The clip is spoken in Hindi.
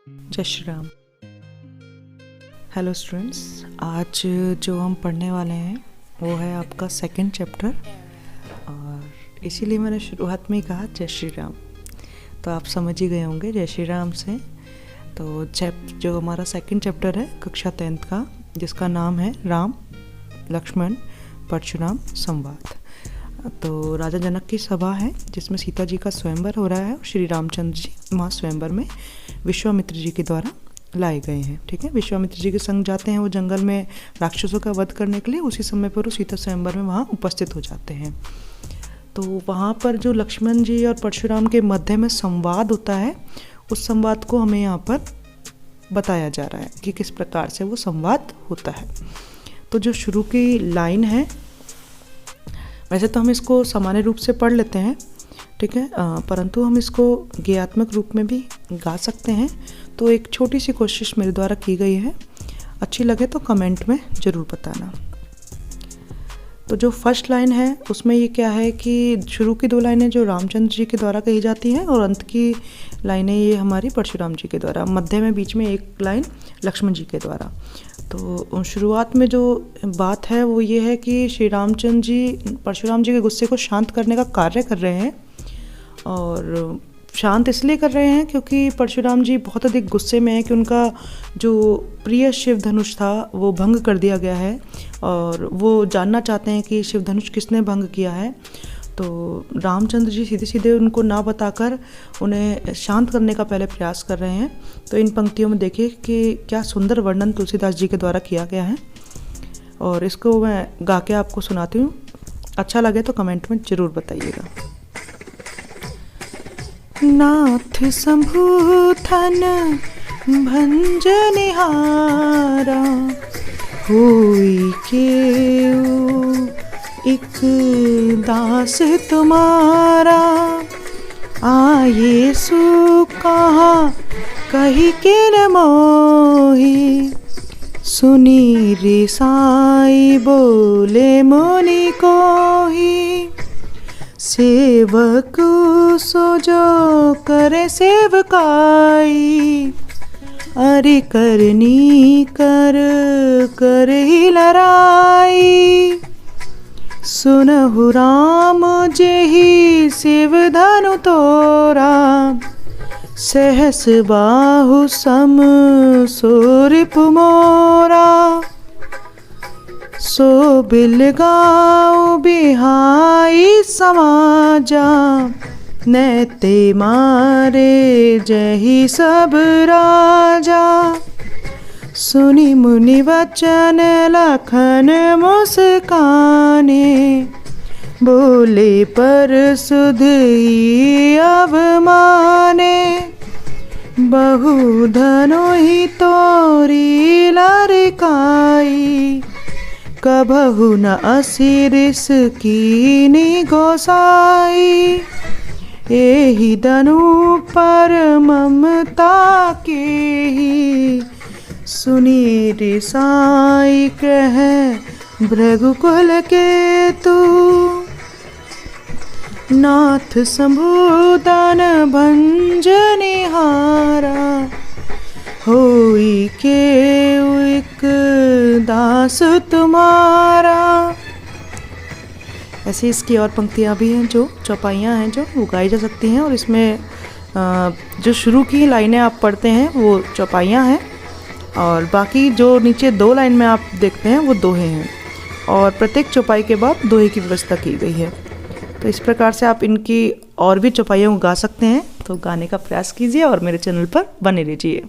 जय श्री राम। हेलो स्टूडेंट्स, आज जो हम पढ़ने वाले हैं वो है आपका सेकंड चैप्टर, और इसीलिए मैंने शुरुआत में ही कहा जय श्री राम। तो आप समझ ही गए होंगे जय श्री राम से। तो जो हमारा सेकंड चैप्टर है कक्षा 10th का, जिसका नाम है राम लक्ष्मण परशुराम संवाद। तो राजा जनक की सभा है जिसमें सीता जी का स्वयंवर हो रहा है और श्री रामचंद्र जी वहाँ स्वयंवर में विश्वामित्र जी के द्वारा लाए गए हैं। ठीक है, विश्वामित्र जी के संग जाते हैं वो जंगल में राक्षसों का वध करने के लिए। उसी समय पर वो सीता स्वयंवर में वहाँ उपस्थित हो जाते हैं। तो वहाँ पर जो लक्ष्मण जी और परशुराम के मध्य में संवाद होता है, उस संवाद को हमें यहाँ पर बताया जा रहा है कि किस प्रकार से वो संवाद होता है। तो जो शुरू की लाइन है, वैसे तो हम इसको सामान्य रूप से पढ़ लेते हैं, ठीक है, परंतु हम इसको गेयात्मक रूप में भी गा सकते हैं। तो एक छोटी सी कोशिश मेरे द्वारा की गई है, अच्छी लगे तो कमेंट में ज़रूर बताना। तो जो फर्स्ट लाइन है उसमें ये क्या है कि शुरू की 2 लाइनें जो रामचंद्र जी के द्वारा कही जाती हैं और अंत की लाइनें ये हमारी परशुराम जी के द्वारा, मध्य में बीच में एक लाइन लक्ष्मण जी के द्वारा। तो शुरुआत में जो बात है वो ये है कि श्री रामचंद्र जी परशुराम जी के गुस्से को शांत करने का कार्य कर रहे हैं, और शांत इसलिए कर रहे हैं क्योंकि परशुराम जी बहुत अधिक गुस्से में हैं कि उनका जो प्रिय शिव धनुष था वो भंग कर दिया गया है, और वो जानना चाहते हैं कि शिव धनुष किसने भंग किया है। तो रामचंद्र जी सीधे सीधे उनको ना बताकर उन्हें शांत करने का पहले प्रयास कर रहे हैं। तो इन पंक्तियों में देखिए कि क्या सुंदर वर्णन तुलसीदास जी के द्वारा किया गया है, और इसको मैं गा के आपको सुनाती हूँ। अच्छा लगे तो कमेंट में ज़रूर बताइएगा। नाथ संभूथन भंजनिहारा होई केउ एक दास तुम्हारा, आये सु कहा कही के न मोही, सुनी रे साई बोले मुनि कोही, सेवक सो जो करे सेवकाई, अरे करनी कर ही लड़ाई, सुनहु राम जेहि शिव धनु तोरा, सहस बाहु सम सोरिप मोरा, सो बिलगाओ बिहाई समाजा, नैते मारे जही सब राजा, सुनी मुनि वचन लखन मुस्काने, बोले पर सुध ही अब माने, बहु धनु ही तोरी लड़काई, कबहु न असिरिस कीनी गोसाई, एहि धनु पर ममता के ही, सुनी रे साई कह भृगुकुल के तू, नाथ संभूतन भंजनिहारा, होई केउ एक दास तुम्हारा। ऐसे इसकी और पंक्तियाँ भी हैं, जो चौपाइयाँ हैं जो वो गाई जा सकती हैं, और इसमें जो शुरू की लाइनें आप पढ़ते हैं वो चौपाइयाँ हैं, और बाकी जो नीचे 2 लाइन में आप देखते हैं वो दोहे हैं, और प्रत्येक चौपाई के बाद दोहे की व्यवस्था की गई है। तो इस प्रकार से आप इनकी और भी चौपाइयों को गा सकते हैं। तो गाने का प्रयास कीजिए और मेरे चैनल पर बने रहिए।